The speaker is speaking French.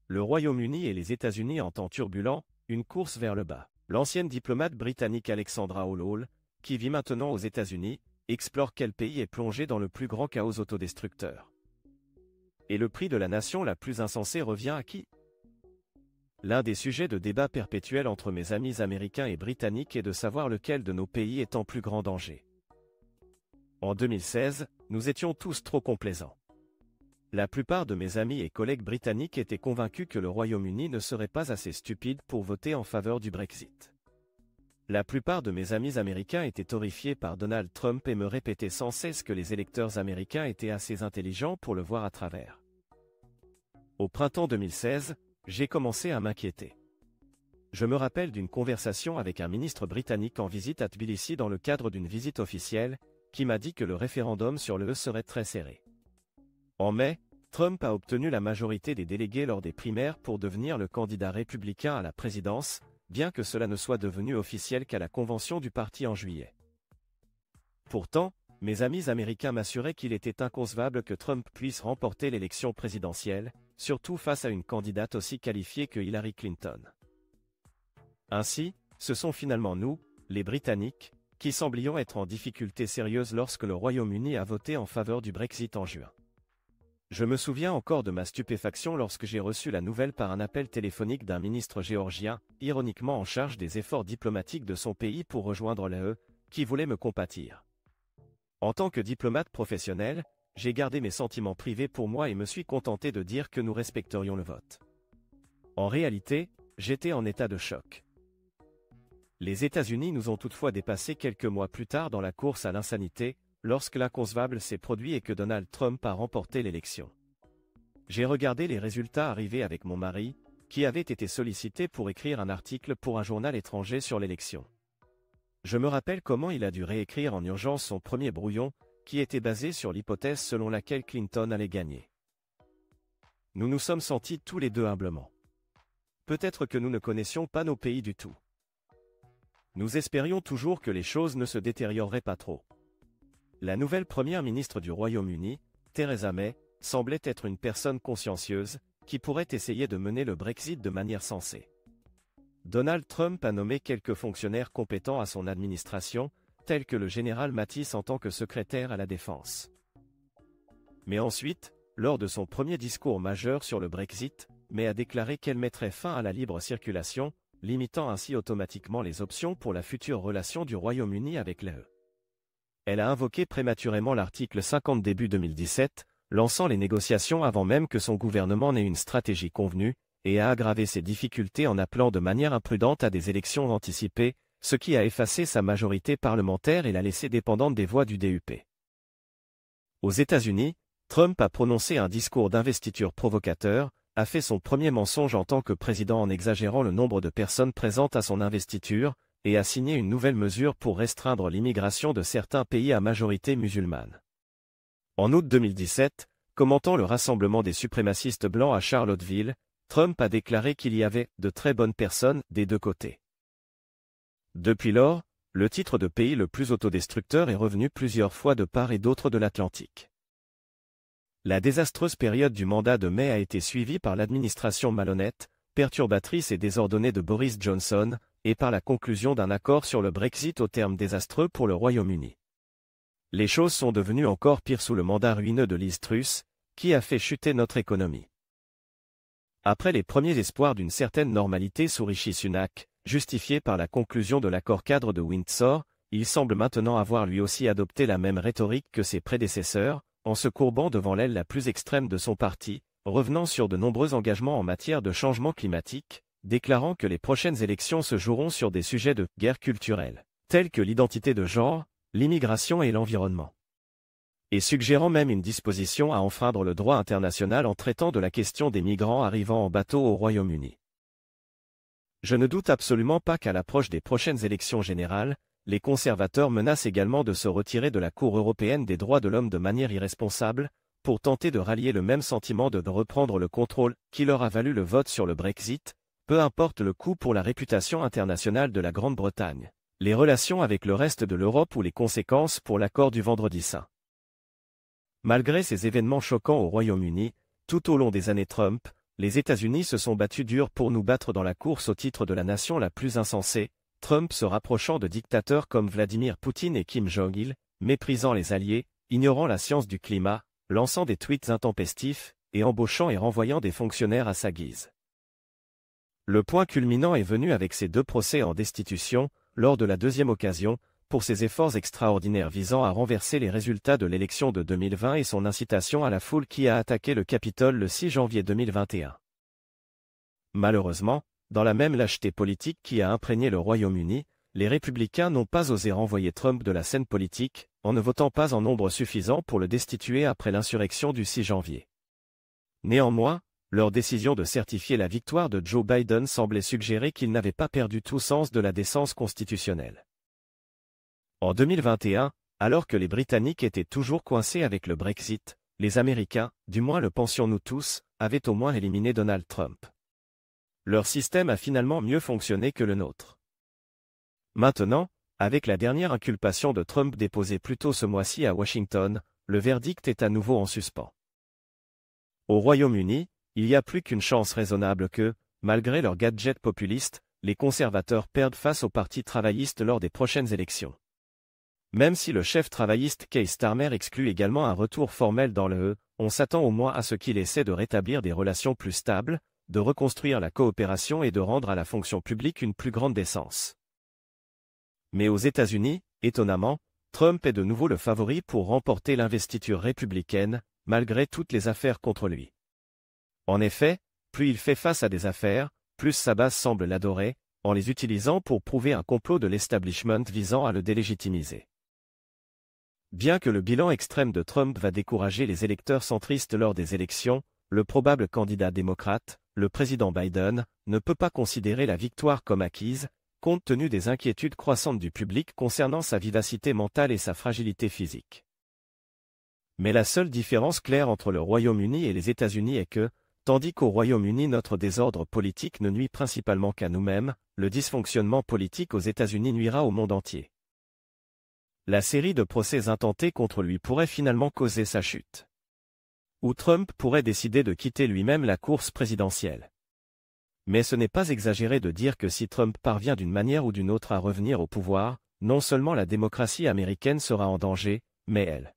Le Royaume-Uni et les États-Unis en temps turbulent, une course vers le bas. L'ancienne diplomate britannique Alexandra Hall, qui vit maintenant aux États-Unis, explore quel pays est plongé dans le plus grand chaos autodestructeur. Et le prix de la nation la plus insensée revient à qui? L'un des sujets de débat perpétuel entre mes amis américains et britanniques est de savoir lequel de nos pays est en plus grand danger. En 2016, nous étions tous trop complaisants. La plupart de mes amis et collègues britanniques étaient convaincus que le Royaume-Uni ne serait pas assez stupide pour voter en faveur du Brexit. La plupart de mes amis américains étaient horrifiés par Donald Trump et me répétaient sans cesse que les électeurs américains étaient assez intelligents pour le voir à travers. Au printemps 2016, j'ai commencé à m'inquiéter. Je me rappelle d'une conversation avec un ministre britannique en visite à Tbilissi dans le cadre d'une visite officielle, qui m'a dit que le référendum sur le serait très serré. En mai, Trump a obtenu la majorité des délégués lors des primaires pour devenir le candidat républicain à la présidence, bien que cela ne soit devenu officiel qu'à la convention du parti en juillet. Pourtant, mes amis américains m'assuraient qu'il était inconcevable que Trump puisse remporter l'élection présidentielle, surtout face à une candidate aussi qualifiée que Hillary Clinton. Ainsi, ce sont finalement nous, les Britanniques, qui semblions être en difficulté sérieuse lorsque le Royaume-Uni a voté en faveur du Brexit en juin. Je me souviens encore de ma stupéfaction lorsque j'ai reçu la nouvelle par un appel téléphonique d'un ministre géorgien, ironiquement en charge des efforts diplomatiques de son pays pour rejoindre l'UE, qui voulait me compatir. En tant que diplomate professionnel, j'ai gardé mes sentiments privés pour moi et me suis contenté de dire que nous respecterions le vote. En réalité, j'étais en état de choc. Les États-Unis nous ont toutefois dépassés quelques mois plus tard dans la course à l'insanité, lorsque l'inconcevable s'est produit et que Donald Trump a remporté l'élection. J'ai regardé les résultats arriver avec mon mari, qui avait été sollicité pour écrire un article pour un journal étranger sur l'élection. Je me rappelle comment il a dû réécrire en urgence son premier brouillon, qui était basé sur l'hypothèse selon laquelle Clinton allait gagner. Nous nous sommes sentis tous les deux humblement. Peut-être que nous ne connaissions pas nos pays du tout. Nous espérions toujours que les choses ne se détérioreraient pas trop. La nouvelle première ministre du Royaume-Uni, Theresa May, semblait être une personne consciencieuse, qui pourrait essayer de mener le Brexit de manière sensée. Donald Trump a nommé quelques fonctionnaires compétents à son administration, tels que le général Mattis en tant que secrétaire à la Défense. Mais ensuite, lors de son premier discours majeur sur le Brexit, May a déclaré qu'elle mettrait fin à la libre circulation, limitant ainsi automatiquement les options pour la future relation du Royaume-Uni avec l'UE. Elle a invoqué prématurément l'article 50 début 2017, lançant les négociations avant même que son gouvernement n'ait une stratégie convenue, et a aggravé ses difficultés en appelant de manière imprudente à des élections anticipées, ce qui a effacé sa majorité parlementaire et l'a laissée dépendante des voix du DUP. Aux États-Unis, Trump a prononcé un discours d'investiture provocateur, a fait son premier mensonge en tant que président en exagérant le nombre de personnes présentes à son investiture, et a signé une nouvelle mesure pour restreindre l'immigration de certains pays à majorité musulmane. En août 2017, commentant le rassemblement des suprémacistes blancs à Charlottesville, Trump a déclaré qu'il y avait « de très bonnes personnes » des deux côtés. Depuis lors, le titre de pays le plus autodestructeur est revenu plusieurs fois de part et d'autre de l'Atlantique. La désastreuse période du mandat de May a été suivie par l'administration malhonnête, perturbatrice et désordonnée de Boris Johnson, et par la conclusion d'un accord sur le Brexit au terme désastreux pour le Royaume-Uni. Les choses sont devenues encore pires sous le mandat ruineux de Liz Truss, qui a fait chuter notre économie. Après les premiers espoirs d'une certaine normalité sous Rishi Sunak, justifiés par la conclusion de l'accord-cadre de Windsor, il semble maintenant avoir lui aussi adopté la même rhétorique que ses prédécesseurs, en se courbant devant l'aile la plus extrême de son parti, revenant sur de nombreux engagements en matière de changement climatique, déclarant que les prochaines élections se joueront sur des sujets de guerre culturelle, tels que l'identité de genre, l'immigration et l'environnement. Et suggérant même une disposition à enfreindre le droit international en traitant de la question des migrants arrivant en bateau au Royaume-Uni. Je ne doute absolument pas qu'à l'approche des prochaines élections générales, les conservateurs menacent également de se retirer de la Cour européenne des droits de l'homme de manière irresponsable, pour tenter de rallier le même sentiment de reprendre le contrôle qui leur a valu le vote sur le Brexit, peu importe le coût pour la réputation internationale de la Grande-Bretagne, les relations avec le reste de l'Europe ou les conséquences pour l'accord du Vendredi Saint. Malgré ces événements choquants au Royaume-Uni, tout au long des années Trump, les États-Unis se sont battus dur pour nous battre dans la course au titre de la nation la plus insensée, Trump se rapprochant de dictateurs comme Vladimir Poutine et Kim Jong-il, méprisant les alliés, ignorant la science du climat, lançant des tweets intempestifs, et embauchant et renvoyant des fonctionnaires à sa guise. Le point culminant est venu avec ces 2 procès en destitution, lors de la deuxième occasion, pour ses efforts extraordinaires visant à renverser les résultats de l'élection de 2020 et son incitation à la foule qui a attaqué le Capitole le 6 janvier 2021. Malheureusement, dans la même lâcheté politique qui a imprégné le Royaume-Uni, les républicains n'ont pas osé renvoyer Trump de la scène politique, en ne votant pas en nombre suffisant pour le destituer après l'insurrection du 6 janvier. Néanmoins, leur décision de certifier la victoire de Joe Biden semblait suggérer qu'il n'avait pas perdu tout sens de la décence constitutionnelle. En 2021, alors que les Britanniques étaient toujours coincés avec le Brexit, les Américains, du moins le pensions-nous tous, avaient au moins éliminé Donald Trump. Leur système a finalement mieux fonctionné que le nôtre. Maintenant, avec la dernière inculpation de Trump déposée plus tôt ce mois-ci à Washington, le verdict est à nouveau en suspens. Au Royaume-Uni, il y a plus qu'une chance raisonnable que, malgré leurs gadgets populistes, les conservateurs perdent face au parti travailliste lors des prochaines élections. Même si le chef travailliste Keir Starmer exclut également un retour formel dans le E, on s'attend au moins à ce qu'il essaie de rétablir des relations plus stables, de reconstruire la coopération et de rendre à la fonction publique une plus grande décence. Mais aux États-Unis, étonnamment, Trump est de nouveau le favori pour remporter l'investiture républicaine, malgré toutes les affaires contre lui. En effet, plus il fait face à des affaires, plus sa base semble l'adorer, en les utilisant pour prouver un complot de l'establishment visant à le délégitimiser. Bien que le bilan extrême de Trump va décourager les électeurs centristes lors des élections, le probable candidat démocrate, le président Biden, ne peut pas considérer la victoire comme acquise, compte tenu des inquiétudes croissantes du public concernant sa vivacité mentale et sa fragilité physique. Mais la seule différence claire entre le Royaume-Uni et les États-Unis est que, tandis qu'au Royaume-Uni notre désordre politique ne nuit principalement qu'à nous-mêmes, le dysfonctionnement politique aux États-Unis nuira au monde entier. La série de procès intentés contre lui pourrait finalement causer sa chute. Ou Trump pourrait décider de quitter lui-même la course présidentielle. Mais ce n'est pas exagéré de dire que si Trump parvient d'une manière ou d'une autre à revenir au pouvoir, non seulement la démocratie américaine sera en danger, mais elle.